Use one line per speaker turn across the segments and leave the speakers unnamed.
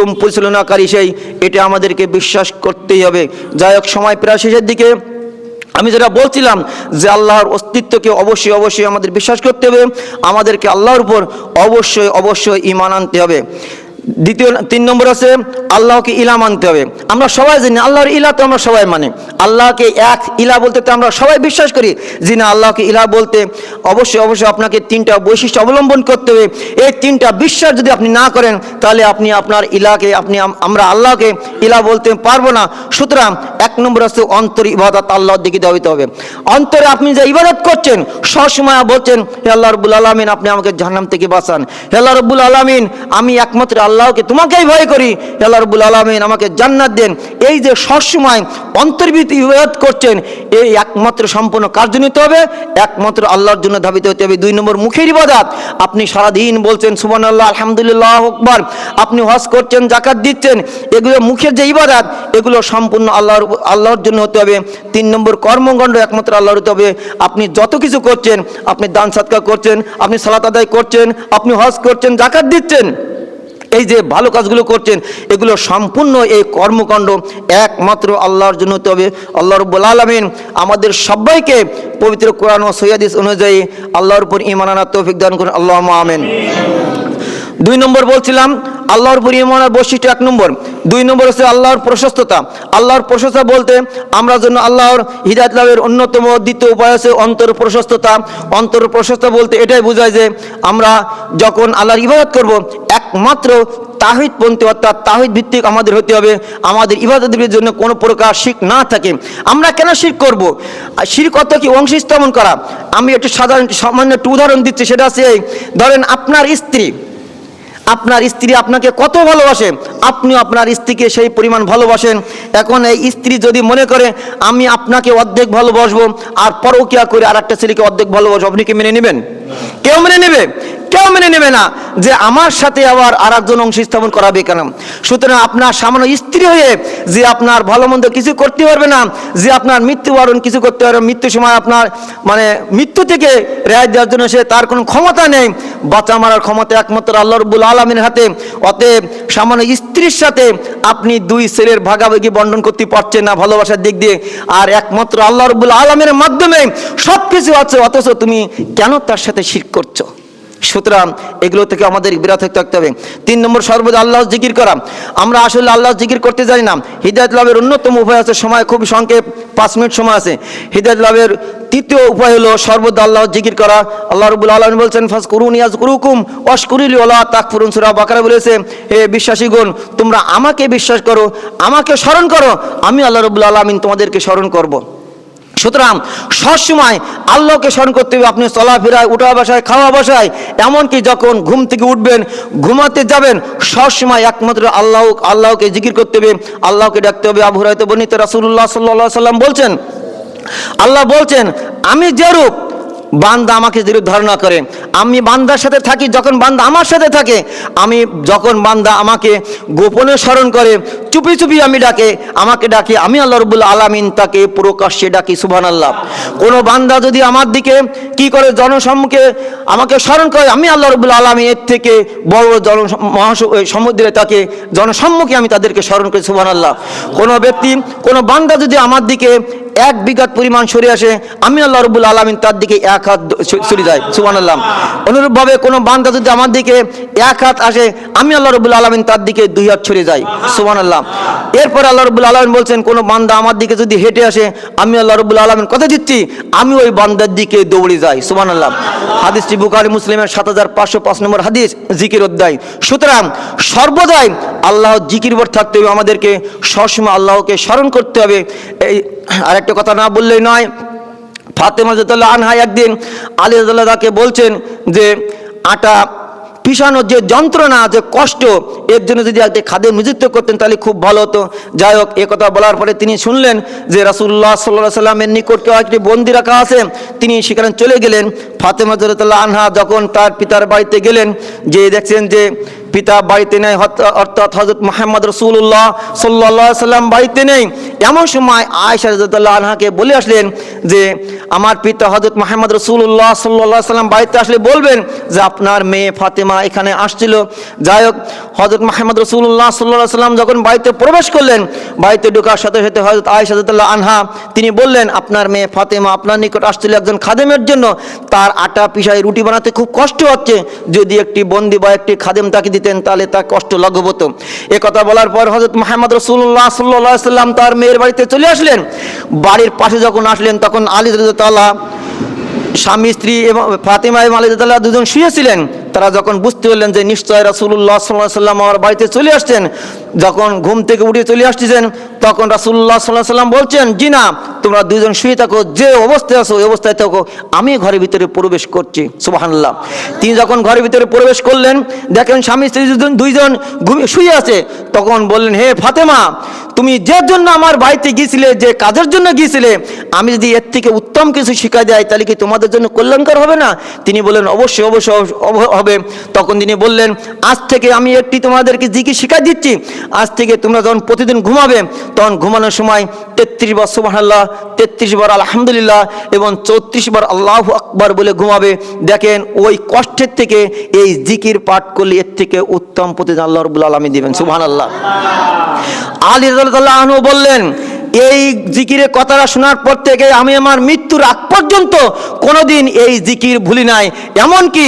উত্তম পরিচালনাকারী সেই, এটা আমাদেরকে বিশ্বাস করতেই হবে। যাই হোক, সময় প্রায় শেষের দিকে। আমি যেটা বলছিলাম যে আল্লাহর অস্তিত্বকে অবশ্যই অবশ্যই আমাদের বিশ্বাস করতে হবে, আমাদেরকে আল্লাহর উপর অবশ্যই অবশ্যই ঈমান আনতে হবে। দ্বিতীয় 3 নম্বর আছে আল্লাহকে ইলা মানতে হবে। আমরা সবাই জানি আল্লাহর ইলা তো আমরা সবাই মানি, আল্লাহকে এক ইলা বলতে তো আমরা সবাই বিশ্বাস করি। যে না, আল্লাহকে ইলা বলতে অবশ্যই অবশ্যই আপনাকে 3টা বৈশিষ্ট্য অবলম্বন করতে হবে। এই 3টা বিশ্বাস যদি আপনি না করেন, তাহলে আপনি আপনার ইলাকে আমরা আল্লাহকে ইলা বলতে পারবো না। সুতরাং 1 নম্বর আছে অন্তর ইবাদত আল্লাহর দিকে দেওয়া হবে। অন্তরে আপনি যে ইবাদত করছেন, সবসময় বলছেন হে আল্লাহ রাব্বুল আলামিন, আপনি আমাকে জাহান্নাম থেকে বাঁচান। হে আল্লাহ রাব্বুল আলামিন, আমি একমাত্র আল্লাহকে তোমাকেই ভয় করি। হে আল্লাহ রাব্বুল আলামিন, আমাকে জান্নাত দেন। এই যে সবসময় অন্তর্ভীতি ইবাদত করছেন, এই একমাত্র সম্পূর্ণ কার্য নিতে হবে, একমাত্র আল্লাহর জন্য ধাবিত হতে হবে। 2 নম্বর মুখের ইবাদত। আপনি সারাদিন বলছেন সুবহানাল্লাহ, আলহামদুলিল্লাহ, আল্লাহু আকবার, আপনি হজ করছেন, যাকাত দিচ্ছেন, এগুলো মুখের যে ইবাদত, এগুলো সম্পূর্ণ আল্লাহর জন্য হতে হবে। 3 নম্বর কর্মকাণ্ড একমাত্র আল্লাহর হতে হবে। আপনি যত কিছু করছেন, আপনি দান সাদকা করছেন, আপনি সালাত আদায় করছেন, আপনি হজ করছেন, যাকাত দিচ্ছেন, এই যে ভালো কাজগুলো করছেন, এগুলো সম্পূর্ণ এই কর্মকাণ্ড একমাত্র আল্লাহর জন্য হতে হবে। আল্লাহ রাব্বুল আলামিন আমাদের সবাইকে পবিত্র কোরআন ও সহিহ হাদিস অনুযায়ী আল্লাহর উপর ঈমান আনার তৌফিক দান করুন, আল্লাহুম্মা আমিন। 2 নম্বর বলছিলাম আল্লাহর উপর ঈমানের বৈশিষ্ট্য 1 নম্বর। 2 নম্বর হচ্ছে আল্লাহর প্রশস্ততা। আল্লাহর প্রশস্ততা বলতে আমরা জন্য আল্লাহর হিদায়াত লাভের অন্যতম দ্বিতীয় উপায় আছে অন্তর প্রশস্ততা। অন্তর প্রশস্ততা বলতে এটাই বোঝায় যে আমরা যখন আল্লাহর ইবাদত করব, একমাত্র তাওহীদ পন্থী অর্থাৎ তাওহীদ ভিত্তিক আমাদের হতে হবে। আমাদের ইবাদতের জন্য কোনো প্রকার শিরক না থাকে। আমরা কেন শিরক করব? শিরক অর্থ কি? অংশ স্থাপন করা। আমি একটু সামান্য একটু উদাহরণ দিচ্ছি, সেটা আছে ধরেন আপনার স্ত্রী আপনাকে কত ভালোবাসে, আপনি আপনার স্ত্রীকে সেই পরিমাণ ভালোবাসেন। এখন এই স্ত্রী যদি মনে করে আমি আপনাকে অর্ধেক ভালোবাসবো, আর পরকীয়া করে আরেকটা ছেলেকে অর্ধেক ভালোবাসবো, আপনি কি মেনে নেবেন? কেউ মেনে নেবে? কেউ মেনে নেবে না। যে আমার সাথে আবার আর একজন অংশ স্থাপন করাবে কেন? সুতরাং আপনার সামান্য স্ত্রী হয়ে যে আপনার ভালো মন্দ কিছু করতে পারবে না, যে আপনার মৃত্যুবরণ কিছু করতে পারবে, মৃত্যুর সময় আপনার মৃত্যু থেকে রেহাই দেওয়ার জন্য সে তার কোনো ক্ষমতা নেই, বাঁচা মারার ক্ষমতা একমাত্র আল্লাহ রাব্বুল আলামিনের হাতে। অতএব সামান্য স্ত্রীর সাথে আপনি 2 ছেলের ভাগাভাগি বন্টন করতে পারছেন না ভালোবাসার দিক দিয়ে, আর একমাত্র আল্লাহ রাব্বুল আলামিনের মাধ্যমে সব কিছু আছে, অথচ তুমি কেন তার সাথে শিরক করছো? সুতরাং এগুলো থেকে আমাদের বিরত থাকতে হবে। 3 নম্বর সর্বদা আল্লাহ জিকির করা। আমরা আসলে আল্লাহ জিকির করতে জানি না। হিদায়াত লাভের অন্যতম উপায় আছে, সময় খুব সংক্ষেপ, 5 মিনিট সময় আছে। হিদায়াত লাভের 3য় উপায় হলো সর্বদা আল্লাহ জিকির করা। আল্লাহ রাব্বুল আলামিন বলছেন ফাজকুরুনি আযকুরুকুম ওয়াশকুরুলি ওয়ালা তাকফুরুন। সূরা বাকারা বলেছে হে বিশ্বাসীগণ, তোমরা আমাকে বিশ্বাস করো, আমাকে স্মরণ করো, আমি আল্লাহ রাব্বুল আলামিন তোমাদেরকে স্মরণ করব। সুতরাং সবসময় আল্লাহকে স্মরণ করতে হবে। আপনি চলাফেরায়, উঠা বসায়, খাওয়া বসায়, এমনকি যখন ঘুম থেকে উঠবেন, ঘুমাতে যাবেন, সবসময় একমাত্র আল্লাহকে জিকির করতে হবে, আল্লাহকে ডাকতে হবে। আবু হুরায়রা বর্ণিত রাসূলুল্লাহ সাল্লাল্লাহু আলাইহি ওয়াসাল্লাম বলছেন, আল্লাহ বলছেন আমি যেরূপ বান্দা আমাকে যেরূপ ধারণা করে, আমি বান্দার সাথে থাকি, যখন বান্দা আমার সাথে থাকে, যখন বান্দা আমাকে গোপনে স্মরণ করে, চুপি চুপি আমাকে ডাকে, আমি আল্লাহ রাব্বুল আলামিন তাকে প্রকাশ্যে ডাকি। সুবহানাল্লাহ। কোনো বান্দা যদি আমার দিকে কি করে জনসম্মুখে আমাকে স্মরণ করে, আমি আল্লাহ রাব্বুল আলামিন এর থেকে বড় সমুদ্রে তাকে জনসম্মুখে আমি তাদেরকে স্মরণ করি। সুবহানাল্লাহ। কোনো ব্যক্তি, কোনো বান্দা যদি আমার দিকে 1 বিঘাত পরিমাণ সরে আসে, আমি আল্লাহ রাব্বুল আলামিন তার দিকে 1 হাত সরে যায়। সুবহানাল্লাহ। অনুরূপভাবে কোনো বান্দা যদি আমার দিকে 1 হাত আসে, আমি আল্লাহ রাব্বুল আলামিন তার দিকে 2 হাত সরে যাই। সুবহানাল্লাহ। এরপর আল্লাহ রাব্বুল আলামিন বলছেন, কোনো বান্দা আমার দিকে যদি হেঁটে আসে, আমি আল্লাহ রাব্বুল আলামিন কথা দিচ্ছি আমি ওই বান্দার দিকে দৌড়ে যাই। সুবহানাল্লাহ। হাদিসটি বুখারী মুসলিমের 7505 নম্বর হাদিস, জিকির অধ্যায়। সুতরাং সর্বদাই আল্লাহ জিকির ভর থাকতে হবে, আমাদেরকে সবসময় আল্লাহকে স্মরণ করতে হবে। এই আরেকটা কথা না বললেই নয়, ফাতেমা রাদিয়াল্লাহু আনহা একদিন আলী রাদিয়াল্লাহু তাকে বলছেন যে আটা পিষানোর যে যন্ত্রণা, যে কষ্ট, এর জন্য যদি একটা খাদেম নিযুক্ত করতেন তাহলে খুব ভালো হতো। যাই হোক, এ কথা বলার পরে তিনি শুনলেন যে রাসূলুল্লাহ সাল্লাল্লাহু আলাইহি সাল্লামের নিকট কেউ একটি বন্দী রাখা আছে, তিনি সেখানে চলে গেলেন। ফাতেমা রাদিয়াল্লাহু আনহা যখন তার পিতার বাড়িতে গেলেন, যে দেখছেন যে পিতা বাড়িতে নেই, অর্থাৎ হযরত মুহাম্মদ রাসূলুল্লাহ সাল্লাল্লাহু আলাইহি সাল্লাম বাড়িতে নেই। এমন সময় আয়েশা রাদিয়াল্লাহু আনহাকে বলে আসলেন যে আমার পিতা হযরত মুহাম্মদ রাসূলুল্লাহ সাল্লাল্লাহু আলাইহি সাল্লাম বাড়িতে আসলে বলবেন যে আপনার মেয়ে ফাতেমা এখানে আসছিল। যাই হোক, হযরত মুহাম্মদ রাসূলুল্লাহ সাল্লাল্লাহু আলাইহি সাল্লাম যখন বাড়িতে প্রবেশ করলেন, বাড়িতে ঢোকার সাথে সাথে হযরত আয়েশা রাদিয়াল্লাহু আনহা তিনি বললেন আপনার মেয়ে ফাতেমা আপনার নিকট আসছিল একজন খাদেমের জন্য, তার আটা পিষায় রুটি বানাতে খুব কষ্ট হচ্ছে, যদি একটি বন্দি বা একটি খাদেম তাকে দিতেন তাহলে তার কষ্ট লাঘব হতো। এ কথা বলার পর হযরত মুহাম্মদ রাসূলুল্লাহ সাল্লাল্লাহু আলাইহি সাল্লাম তার মেয়ের বাড়িতে চলে আসলেন। বাড়ির পাশে যখন আসলেন তখন আলী রাদিয়াল্লাহু তাআলা স্বামী স্ত্রী এবং ফাতেমা এবং আলী রাদিয়াল্লাহু তাআলা দুজন শুয়েছিলেন। তারা যখন বুঝতে পারলেন যে নিশ্চয় রাসূলুল্লাহ সাল্লাল্লাহু আলাইহি সাল্লাম আমার বাড়িতে চলে আসছেন, যখন ঘুম থেকে উঠে চলে আসতেছেন তখন রাসূলুল্লাহ সাল্লাল্লাহু আলাইহি সাল্লাম বলছেন জি না, তোমরা দুজন শুয়ে থাকো, যে অবস্থায় আছো ওই অবস্থায় থাকো, আমি ঘরের ভিতরে প্রবেশ করছি। সুবহানাল্লাহ। তিনি যখন ঘরের ভিতরে প্রবেশ করলেন, দেখেন স্বামী স্ত্রী দুইজন শুয়ে আছে, তখন বললেন হে ফাতেমা, তুমি যে জন্য আমার বাড়িতে গিয়েছিলে, যে কাজের জন্য গিয়েছিলে, আমি যদি এর থেকে উত্তম কিছু শিক্ষা দেয় তাহলে কি তোমাদের জন্য কল্যাণকর হবে না? তিনি বললেন অবশ্যই অবশ্যই হবে। তখন তিনি বললেন আজ থেকে আমি একটি তোমাদেরকে জিকির শিক্ষা দিচ্ছি, আজ থেকে তোমরা যখন প্রতিদিন ঘুমাবে তখন ঘুমানোর সময় 33 বার সুবহানাল্লাহ, 33 বার আলহামদুলিল্লাহ এবং 34 বার আল্লাহু আকবার বলে ঘুমাবে। দেখেন ওই কষ্টের থেকে এই জিকির পাঠ করলে এর থেকে উত্তম প্রতিদান আল্লাহ রাব্বুল আলামিন দিবেন। সুবহানাল্লাহ। আলী রাদিয়াল্লাহু আনহু বললেন এই জিকিরের কথাটা শোনার পর থেকে আমি আমার মৃত্যুর আগ পর্যন্ত কোনোদিন এই জিকির ভুলি নাই। এমনকি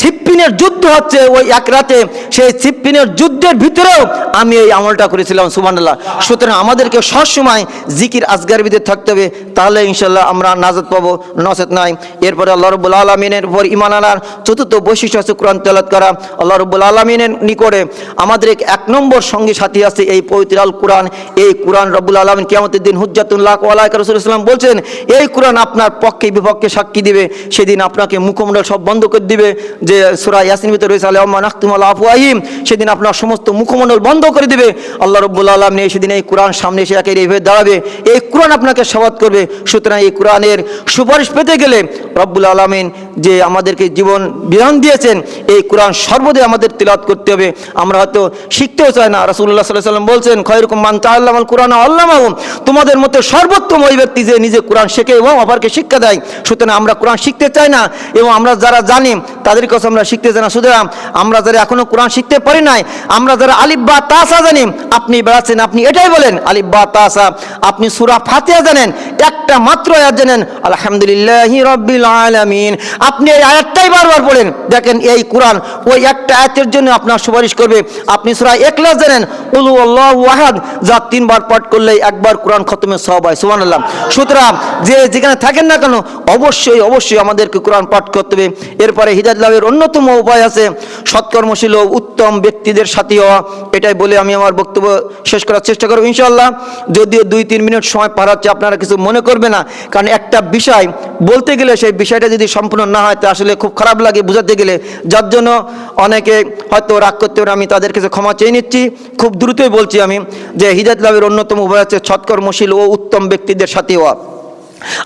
সিপ্পিনের যুদ্ধ হচ্ছে ওই এক রাতে, সেই সিপ্পিনের যুদ্ধের ভিতরেও আমি এই আমলটা করেছিলাম। সুবহানাল্লাহ। সুতরাং আমাদেরকে সবসময় জিকির আজগারের ভিতরে থাকতে হবে, তাহলে ইনশাল্লাহ আমরা নাজাত পাবো, নচেত নাই। এরপরে আল্লাহ রাব্বুল আলামিনের উপর ঈমান আনার চতুর্থ বৈশিষ্ট্য হচ্ছে কোরআন তেলাওয়াত করা। আল্লাহ রাব্বুল আলামিনের নিকটে আমাদের এক নম্বর সঙ্গী সাথী আছে এই পবিত্র আল কোরআন। এই কোরআন রাব্বুল আলামিন কিয়ামতের দিন হুজ্জাতুল লাক ওয়া আলাইকা রাসূলুল্লাহ সাল্লাল্লাহু আলাইহি ওয়াসাল্লাম বলছেন এই কোরআন আপনার পক্ষে বিপক্ষে সাক্ষী দিবে, সেদিন আপনাকে মুখমণ্ডল সব বন্ধ করে দিবে। যে সূরা ইয়াসিনের ভিতরে রয়েছে আলিয়া নাখতিমু আলা আফওয়াহিম, সেদিন আপনার সমস্ত মুখমণ্ডল বন্ধ করে দিবে। আল্লাহ রাব্বুল আলামিন সেদিন এই কোরআন সামনে এসে একেবারে এইভাবে দাঁড়াবে, এই কোরআন আপনাকে শাফাত করবে। সুতরাং এই কোরআনের সুপারিশ পেতে গেলে রব্বুল আলামিন যে আমাদেরকে জীবন বিধান দিয়েছেন, এই কোরআন সর্বদাই আমাদের তিলাওয়াত করতে হবে। আমরা হয়তো শিখতেও চাই না। রাসূলুল্লাহ সাল্লাল্লাহু আলাইহি ওয়াসাল্লাম বলছেন খায়রুকুম মান তাআল্লামাল কুরআন ওয়া আল্লামাহু, তোমাদের মধ্যে সর্বোত্তম ওই ব্যক্তি যে নিজে কোরআন শেখে এবং অপরকে শিক্ষা দেয়। সুতরাং আমরা কোরআন শিখতে চাই না এবং আমরা যারা জানি তাদের কাছে আমরা শিখতে চাই না। সুতরাং আমরা যারা এখনো কোরআন শিখতে পারি নাই, আমরা যারা আলিফ বা তাসা জানি, আপনি বেড়াচ্ছেন আপনি এটাই বলেন আলিফ বা তাসা। আপনি সূরা ফাতিহা জানেন, একটা মাত্র আয়াত জানেন আলহামদুলিল্লাহি রাব্বিল আলামিন, আপনি এই আয়াতটাই বারবার পড়েন। দেখেন এই কোরআন ওই একটা আয়াতের জন্য আপনার সুপারিশ করবে। আপনি সূরা ইখলাস জানেন কুল হুয়াল্লাহু আহাদ, যা 3 বার পাঠ করলে একবার কোরআন খতমের সওয়াব হয়। সুবহানাল্লাহ। সুতরাং যে যেখানে থাকেন না কেন অবশ্যই অবশ্যই আমাদেরকে কোরআন পাঠ করতে হবে। এরপরে হিদায়াত লাভের অন্যতম উপায় আছে সৎকর্মশীল ও উত্তম ব্যক্তিদের সাথী হওয়া। এটাই বলে আমি আমার বক্তব্য শেষ করার চেষ্টা করব ইনশাআল্লাহ। যদিও 2-3 মিনিট সময় পার হচ্ছে, আপনারা কিছু মনে করবে না, কারণ একটা বিষয় বলতে গেলে সেই বিষয়টা যদি সম্পূর্ণ না হয় তা আসলে খুব খারাপ লাগে বোঝাতে গেলে, যার জন্য অনেকে হয়তো রাগ করতে পারে। আমি তাদের কাছে ক্ষমা চেয়ে নিচ্ছি। খুব দ্রুতই বলছি আমি যে হিদায়াত লাভের অন্যতম উপায় হচ্ছে সৎকর্মশীল ও উত্তম ব্যক্তিদের সাথী হওয়া।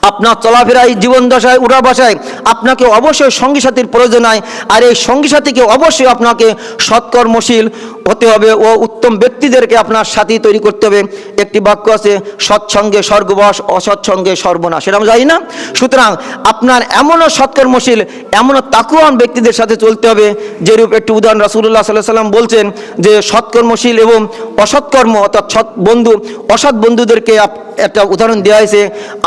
আপনার চলাফেরায় জীবন দশায় উঠা বসায় আপনাকে অবশ্যই সঙ্গী সাথীর প্রয়োজন হয়, আর এই সঙ্গী সাথীকে অবশ্যই আপনাকে সৎকর্মশীল হতে হবে ও উত্তম ব্যক্তিদেরকে আপনার সাথী তৈরি করতে হবে। একটি বাক্য আছে সৎসঙ্গে স্বর্গবাস অসৎসঙ্গে সর্বনাশ, সেটা আমরা জানি না। সুতরাং আপনার এমনও সৎকর্মশীল এমনও তাকুয়ান ব্যক্তিদের সাথে চলতে হবে, যেরূপ একটি উদাহরণ রাসূলুল্লাহ সাল্লাল্লাহু আলাইহি ওয়াসাল্লাম বলছেন যে সৎকর্মশীল এবং অসৎকর্ম অর্থাৎ সৎ বন্ধু অসৎ বন্ধুদেরকে একটা উদাহরণ দেওয়া হয়েছে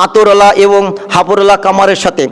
আতরওয়ালা এবং হাফরওয়ালা কামারের সাথে।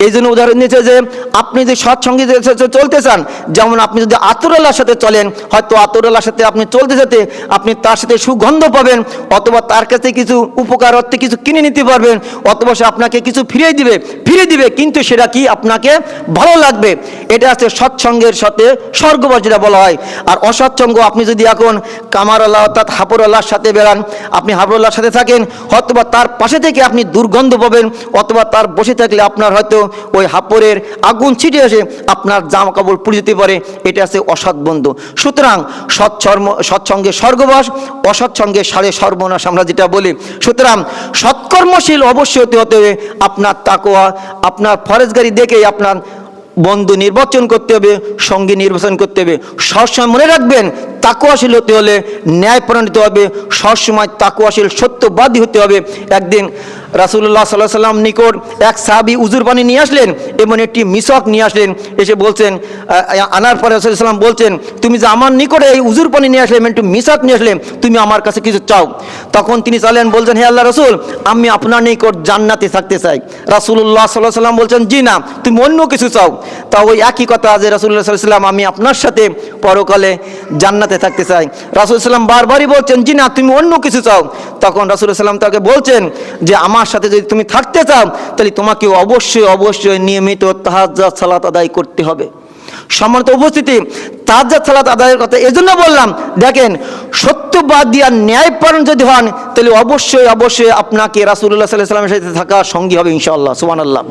এই জন্য উদাহরণ দিয়েছে যে আপনি যদি সৎসঙ্গীদের সাথে চলতে চান, যেমন আপনি যদি আতরওয়ালার সাথে চলেন, হয়তো আতরওয়ালার সাথে আপনি চলতে যেতে আপনি তার সাথে সুগন্ধ পাবেন, অথবা তার কাছে কিছু উপকার অর্থে কিছু কিনে নিতে পারবেন, অথবা সে আপনাকে কিছু ফিরিয়ে দিবে, কিন্তু সেটা কি আপনাকে ভালো লাগবে। এটা আছে সৎসঙ্গের সাথে স্বর্গবাস যেটা বলা হয়। আর অসৎসঙ্গ, আপনি যদি এখন কামারওয়ালা অর্থাৎ হাফরওয়ালার সাথে বেড়ান, আপনি হাফরওয়ালার সাথে থাকেন, হয়তোবা তার পাশে থেকে আপনি দুর্গন্ধ পাবেন, অথবা তার বসে থাকলে আপনার হয়তো ওই হাপরের আগুন ছিটে এসে আপনার জামা কাপড় পুড়ে যেতে পারে। এটা আছে অসৎ বন্ধু। সুতরাং সৎসঙ্গে স্বর্গবাস, অসৎসঙ্গে সাড়ে সর্বনাশ আমরা যেটা বলি। সুতরাং সৎকর্মশীল অবশ্যই হতে হবে। আপনার তাকওয়া, আপনার ফরজগারি দেখে আপনার বন্ধু নির্বাচন করতে হবে, সঙ্গী নির্বাচন করতে হবে। সবসময় মনে রাখবেন, তাকওয়াশীল হতে হলে ন্যায়পরায়ণ হতে হবে, সবসময় তাকওয়াশীল সত্যবাদী হতে হবে। একদিন রাসূলুল্লাহ সাল্লাল্লাহু আলাইহি ওয়াসাল্লাম নিকট এক সাহাবী উজুর পানি নিয়ে আসলেন এবং একটি মিসওয়াক নিয়ে আসলেন। এসে বলছেন, আনার পরে রাসূলুল্লাহ সাল্লাল্লাহু আলাইহি ওয়াসাল্লাম বলছেন, তুমি যে আমার নিকটে এই উজুর পানি নিয়ে আসলে, একটু মিসওয়াক নিয়ে আসলে, তুমি আমার কাছে কিছু চাও? তখন তিনি চাইলেন, বলছেন, হে আল্লাহ রাসূল, আমি আপনার নিকট জান্নাতে থাকতে চাই। রাসূলুল্লাহ সাল্লাল্লাহু আলাইহি ওয়াসাল্লাম বলছেন, জি না, তুমি অন্য কিছু চাও। তা ওই একই কথা যে রাসূলুল্লাহ সাল্লাল্লাহু আলাইহি ওয়াসাল্লাম, আমি আপনার সাথে পরকালে জান্নাতে থাকতে চাই। রাসূলুল্লাহ সাল্লাম বারবারই বলছেন, জি না, তুমি অন্য কিছু চাও। তখন রাসূলুল্লাহ সাল্লাম তাকে বলছেন যে, আমার সাথে যদি তুমি থাকতে চাও তাহলে তোমাকে অবশ্যই অবশ্যই নিয়মিত তাহাজ্জুদ সালাত আদায় করতে হবে। সম্মানিত উপস্থিতি, তাহাজ্জুদ সালাত আদায়ের কথা এজন্য বললাম, দেখেন সত্যবাদী আর ন্যায়পরায়ণ যদি হন তাহলে অবশ্যই অবশ্যই আপনাকে রাসূলুল্লাহ সাল্লাল্লাহু আলাইহি ওয়াসাল্লামের সাথে থাকা সঙ্গী হবে ইনশাআল্লাহ। সুবহানাল্লাহ।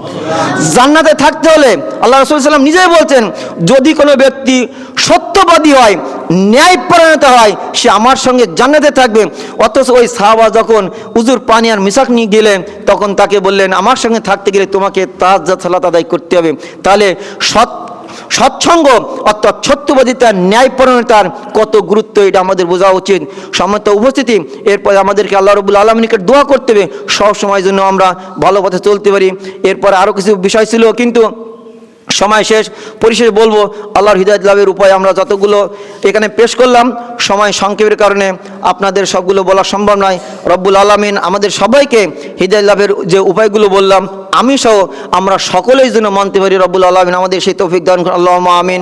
জান্নাতে থাকতে হলে আল্লাহ রাসূল সাল্লাল্লাহু আলাইহি ওয়াসাল্লাম নিজেই বলছেন, যদি কোনো ব্যক্তি সত্যবাদী হয়, ন্যায়পরায়ণতা হয়, সে আমার সঙ্গে জান্নাতে থাকবে। অথচ ওই সাহাবা যখন উজুর পানি আর মিসওয়াক নিয়ে গেলেন, তখন তাকে বললেন, আমার সঙ্গে থাকতে গেলে তোমাকে তাহাজ্জুদ সালাত আদায় করতে হবে। তাহলে সৎসঙ্গ অর্থাৎ সত্যবাদিতার ন্যায়পরায়ণতার কত গুরুত্ব, এটা আমাদের বোঝা উচিত। সম্মানিত উপস্থিতি, এরপরে আমাদেরকে আল্লাহ রাব্বুল আলামিনকে দোয়া করতে হবে সব সময়ের জন্য আমরা ভালো পথে চলতে পারি। এরপরে আরও কিছু বিষয় ছিল, কিন্তু সময় শেষ। পরিশেষে বলবো, আল্লাহর হিদায়াত লাভের উপায় আমরা যতগুলো এখানে পেশ করলাম, সময় সংক্ষেপের কারণে আপনাদের সবগুলো বলা সম্ভব নয়। রব্বুল আলামিন আমাদের সবাইকে হিদায়াত লাভের যে উপায়গুলো বললাম, আমি সহ আমরা সকলেই যেন মানতে পারি। রব্বুল আলামিন আমাদের সেই তৌফিক দান করুন। আল্লাহুম্মা আমিন।